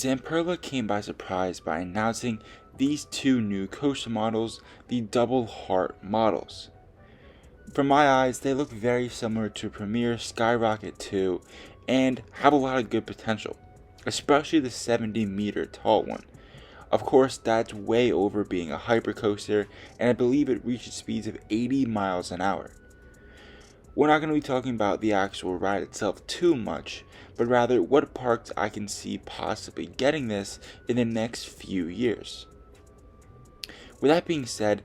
Zamperla came by surprise by announcing these two new coaster models, the Double Heart models. From my eyes, they look very similar to Premier Skyrocket 2 and have a lot of good potential, especially the 70-meter tall one. Of course, that's way over being a hypercoaster, and I believe it reaches speeds of 80 miles an hour. We're not going to be talking about the actual ride itself too much, but rather what parks I can see possibly getting this in the next few years. With that being said,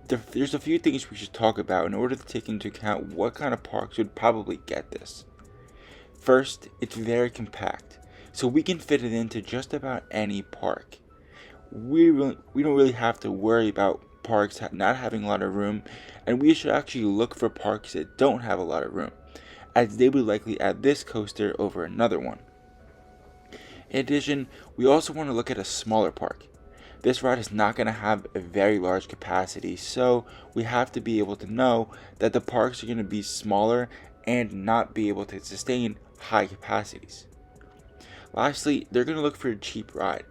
there's a few things we should talk about in order to take into account what kind of parks would probably get this. First, it's very compact, so we can fit it into just about any park. We don't really have to worry about parks not having a lot of room, and we should actually look for parks that don't have a lot of room, as they would likely add this coaster over another one. In addition, we also want to look at a smaller park. This ride is not going to have a very large capacity, so we have to be able to know that the parks are going to be smaller and not be able to sustain high capacities. Lastly, they're going to look for a cheap ride.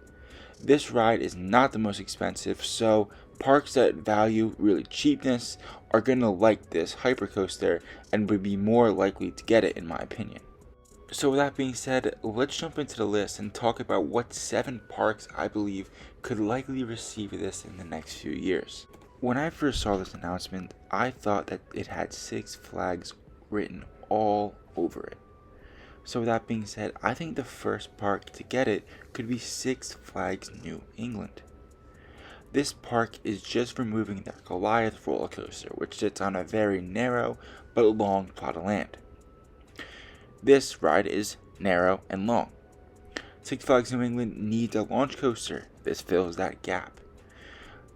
This ride is not the most expensive, so parks that value really cheapness are going to like this hypercoaster and would be more likely to get it, in my opinion. So with that being said, let's jump into the list and talk about what 7 parks I believe could likely receive this in the next few years. When I first saw this announcement, I thought that it had Six Flags written all over it. So with that being said, I think the first park to get it could be Six Flags New England. This park is just removing the Goliath roller coaster, which sits on a very narrow but long plot of land. This ride is narrow and long. Six Flags New England needs a launch coaster. This fills that gap.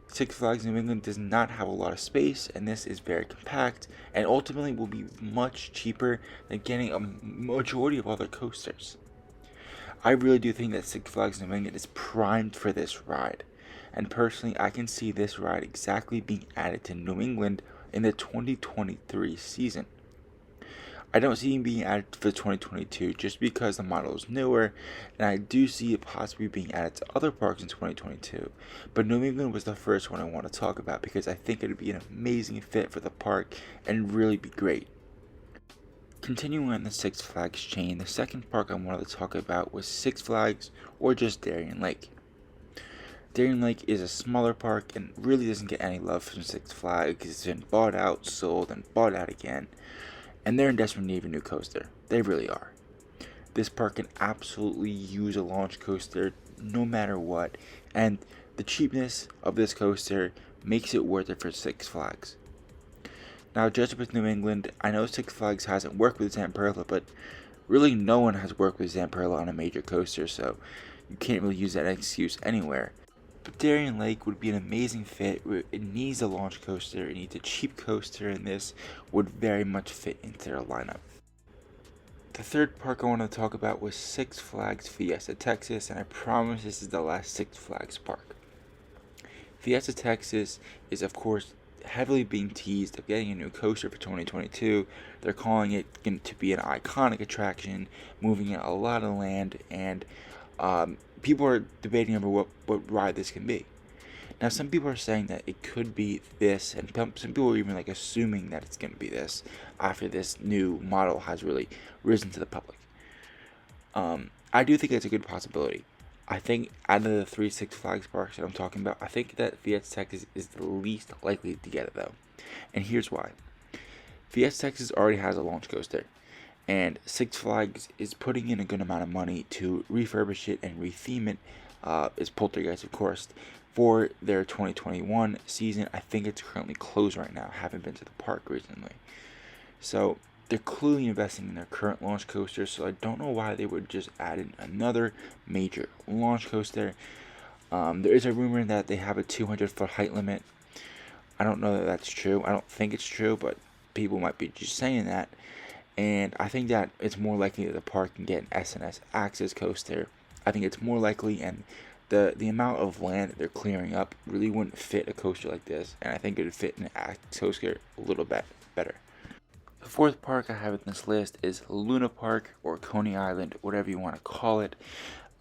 Six Flags New England does not have a lot of space, and this is very compact, and ultimately will be much cheaper than getting a majority of other coasters. I really do think that Six Flags New England is primed for this ride, and personally I can see this ride exactly being added to New England in the 2023 season. I don't see it being added for 2022 just because the model is newer, and I do see it possibly being added to other parks in 2022. But New England was the first one I want to talk about because I think it would be an amazing fit for the park and really be great. Continuing on the Six Flags chain, the second park I wanted to talk about was Six Flags or just Darien Lake. Darien Lake is a smaller park and really doesn't get any love from Six Flags because it's been bought out, sold, and bought out again. And they're in desperate need of a new coaster. They really are. This park can absolutely use a launch coaster no matter what, and the cheapness of this coaster makes it worth it for Six Flags. Now, just with New England, I know Six Flags hasn't worked with Zamperla, but really no one has worked with Zamperla on a major coaster, so you can't really use that excuse anywhere. But Darien Lake would be an amazing fit. It needs a launch coaster, it needs a cheap coaster, and this would very much fit into their lineup. The third park I want to talk about was Six Flags Fiesta Texas, and I promise this is the last Six Flags park. Fiesta Texas is, of course, heavily being teased of getting a new coaster for 2022. They're calling it to be an iconic attraction, moving a lot of land, and people are debating over what ride this can be. Now, some people are saying that it could be this, and some people are even assuming that it's going to be this after this new model has really risen to the public. I do think it's a good possibility. I think out of the 3 Six Flags parks that I'm talking about, I think that Fiesta Texas is the least likely to get it though, and here's why. Fiesta Texas already has a launch coaster, and Six Flags is putting in a good amount of money to refurbish it and retheme it. It's Poltergeist, of course, for their 2021 season. I think it's currently closed right now. I haven't been to the park recently. So they're clearly investing in their current launch coaster, so I don't know why they would just add in another major launch coaster. There is a rumor that they have a 200-foot height limit. I don't know that that's true. I don't think it's true, but people might be just saying that. And I think that it's more likely that the park can get an S&S access coaster. I think it's more likely, and the amount of land that they're clearing up really wouldn't fit a coaster like this, and I think it would fit an access coaster a little bit better. The fourth park I have in this list is Luna Park or Coney Island, whatever you want to call it.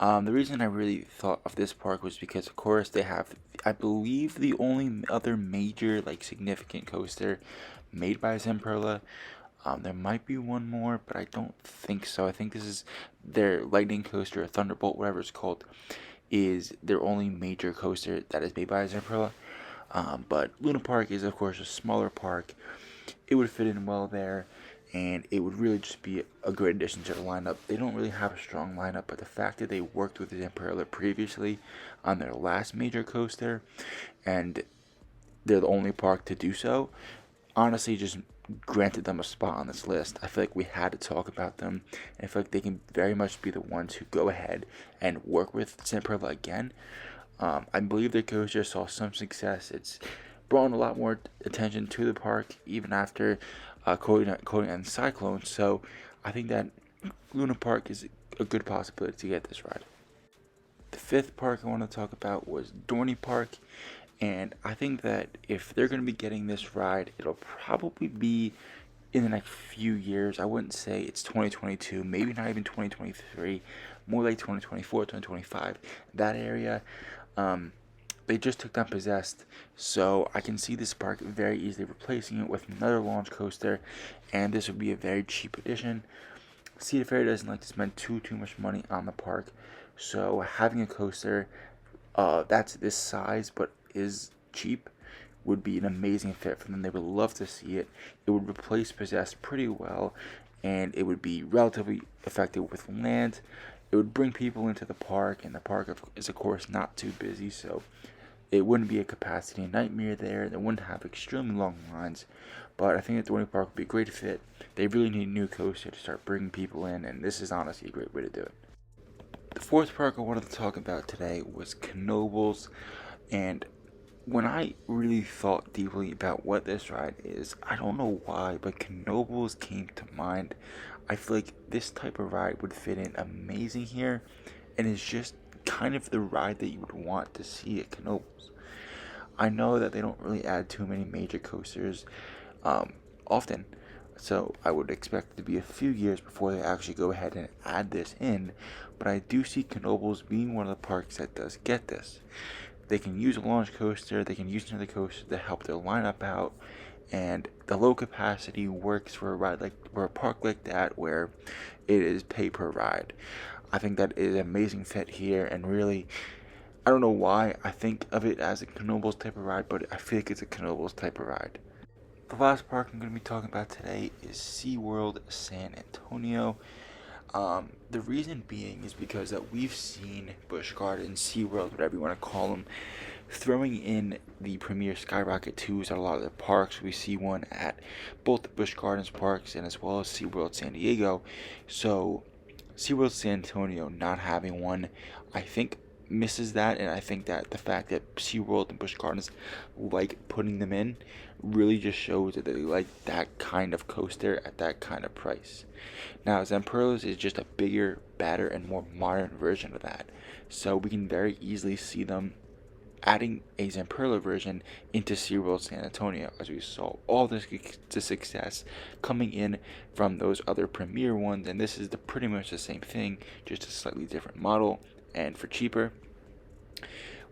The reason I really thought of this park was because, of course, they have, I believe, the only other major, like, significant coaster made by Zamperla. There might be one more, but I don't think so. I think this is their Lightning Coaster, or Thunderbolt, whatever it's called, is their only major coaster that is made by Zamperla. But Luna Park is, of course, a smaller park. It would fit in well there, and it would really just be a great addition to the lineup. They don't really have a strong lineup, but the fact that they worked with Zamperla previously on their last major coaster, and they're the only park to do so, honestly just granted them a spot on this list. I feel like we had to talk about them, and I feel like they can very much be the ones who go ahead and work with Zamperla again. I believe their coaster saw some success. It's brought a lot more attention to the park, even after Cody and Cyclone. So I think that Luna Park is a good possibility to get this ride. The fifth park I want to talk about was Dorney Park, and I think that if they're going to be getting this ride, it'll probably be in the next few years. I wouldn't say it's 2022, maybe not even 2023, more like 2024, 2025, that area. They just took down Possessed, so I can see this park very easily replacing it with another launch coaster, and this would be a very cheap addition. Cedar Fair doesn't like to spend too much money on the park, so having a coaster that's this size but is cheap would be an amazing fit for them. They would love to see it. It would replace Possessed pretty well, and it would be relatively effective with land. It would bring people into the park, and the park is, of course, not too busy, so it wouldn't be a capacity nightmare there. They wouldn't have extremely long lines, but I think that Dorney Park would be a great fit. They really need a new coaster to start bringing people in, and this is honestly a great way to do it. The fourth park I wanted to talk about today was Knobles, and when I really thought deeply about what this ride is, I don't know why, but Knobles came to mind. I feel like this type of ride would fit in amazing here, and it's just kind of the ride that you would want to see at Knobles. I know that they don't really add too many major coasters often, so I would expect it to be a few years before they actually go ahead and add this in, but I do see Knobles being one of the parks that does get this. They can use a launch coaster, they can use another coaster to help their lineup out, and the low capacity works for a park like that where it is pay per ride. I think that is an amazing fit here, and really, I don't know why I think of it as a Knobles type of ride, but I feel like it's a Knobles type of ride. The last park I'm going to be talking about today is SeaWorld San Antonio. The reason being is because that we've seen Busch Gardens, SeaWorld, whatever you want to call them, throwing in the Premier Skyrocket 2s at a lot of their parks. We see one at both the Busch Gardens parks and as well as SeaWorld San Diego. So SeaWorld San Antonio not having one, I think, misses that, and I think that the fact that SeaWorld and Busch Gardens like putting them in really just shows that they like that kind of coaster at that kind of price. Now, Zamperla's is just a bigger, badder, and more modern version of that, so we can very easily see them adding a Zamperla version into SeaWorld San Antonio, as we saw all the success coming in from those other premier ones, and this is pretty much the same thing, just a slightly different model and for cheaper.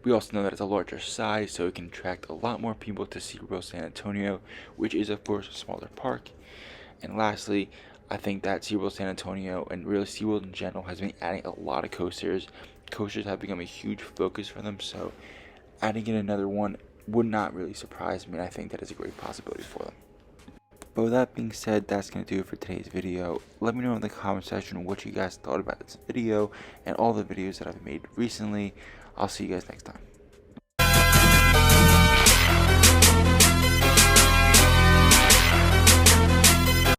We also know that it's a larger size, so it can attract a lot more people to SeaWorld San Antonio, which is of course a smaller park. And lastly, I think that SeaWorld San Antonio, and really SeaWorld in general, has been adding a lot of coasters. Coasters have become a huge focus for them, so adding in another one would not really surprise me, and I think that is a great possibility for them. But with that being said, that's going to do it for today's video. Let me know in the comment section what you guys thought about this video and all the videos that I've made recently. I'll see you guys next time.